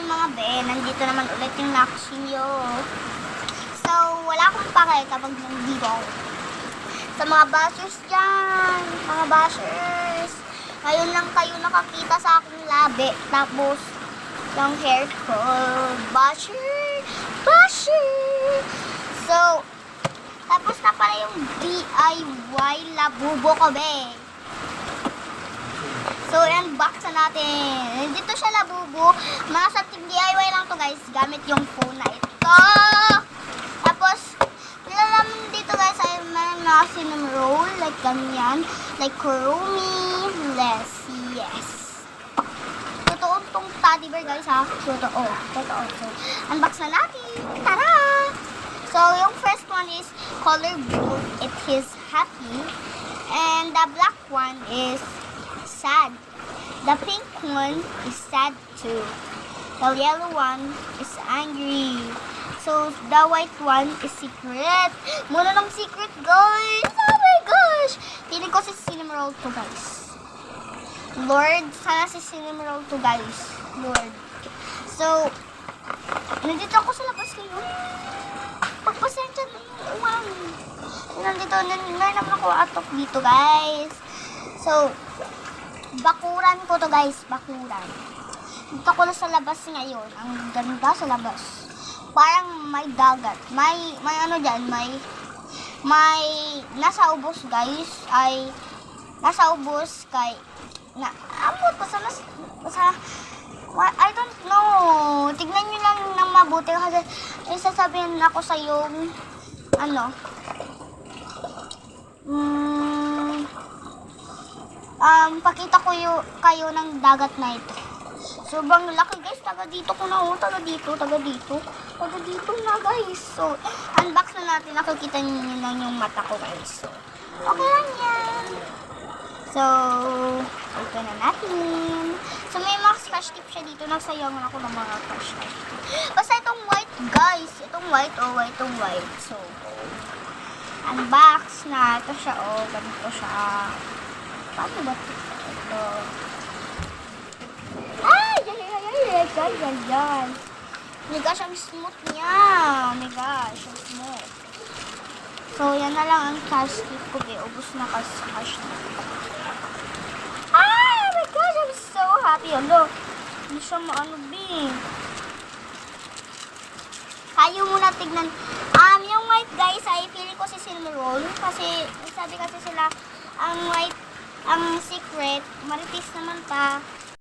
morning mga be, nandito naman ulit yung Naksinyo. So, wala akong pake kapag nandito ako. Sa mga bashers dyan, mga bashers, ngayon lang kayo nakakita sa aking labi, tapos yung hair ko, basher. So, tapos na pala yung DIY labubo ko be. So, unbox na natin. Dito siya labubo. Mga sa team DIY lang to guys. Gamit yung phone na ito. Tapos, nilalaman dito guys ay meron na cinnamon roll. Like ganyan. Like kurumi. Yes. Totoo tong teddy bear guys ha. Totoo. So, unbox na natin. Tara! So, yung first one is color blue. It is happy. And the black one is sad. The pink one is sad too. The yellow one is angry. So, the white one is secret. Muna ng secret, guys! Oh my gosh! Piling ko si Cinnamon Roll to, guys. Lord, sana si Cinnamon Roll to, guys. Lord. So, nandito ako sa labas ngayon. Pagpasensya na yung uwan. Nandito naman ako atok dito, guys. So, bakuran ko to guys, bakuran. Dito ko na sa labas ngayon. Ang ganda sa labas. Parang may dagat. May ano dyan, may nasa ubos guys, ay nasa ubos kay abot ko sa I don't know. Tignan nyo lang ng mabuti kasi sasabihin ako sa yung pakita ko kayo ng dagat na ito. Sobrang laki guys, taga dito ko na taga dito na guys. So, unbox na natin, nakikita niyo lang yung mata ko guys. So, okay lang yan. So, open na natin. So, may mga scratch tip siya dito. Nagsayangan ako ng mga scratch tip. Basta itong white guys. Itong white. So, unbox na. Ito siya ganito siya. Paano ba ito? Ay! Yan. Oh my gosh, ang smooth niya. Oh my gosh, ang smooth. So, yan na lang ang cash tip ko. Ubus na kasi cash tip. Ay! Oh my gosh, I'm so happy. Hindi siya Kayo muna tignan. Yung white guys, ay feeling ko si Cinnamon Roll. Kasi, sabi kasi sila, ang white, ang secret, maritis naman pa.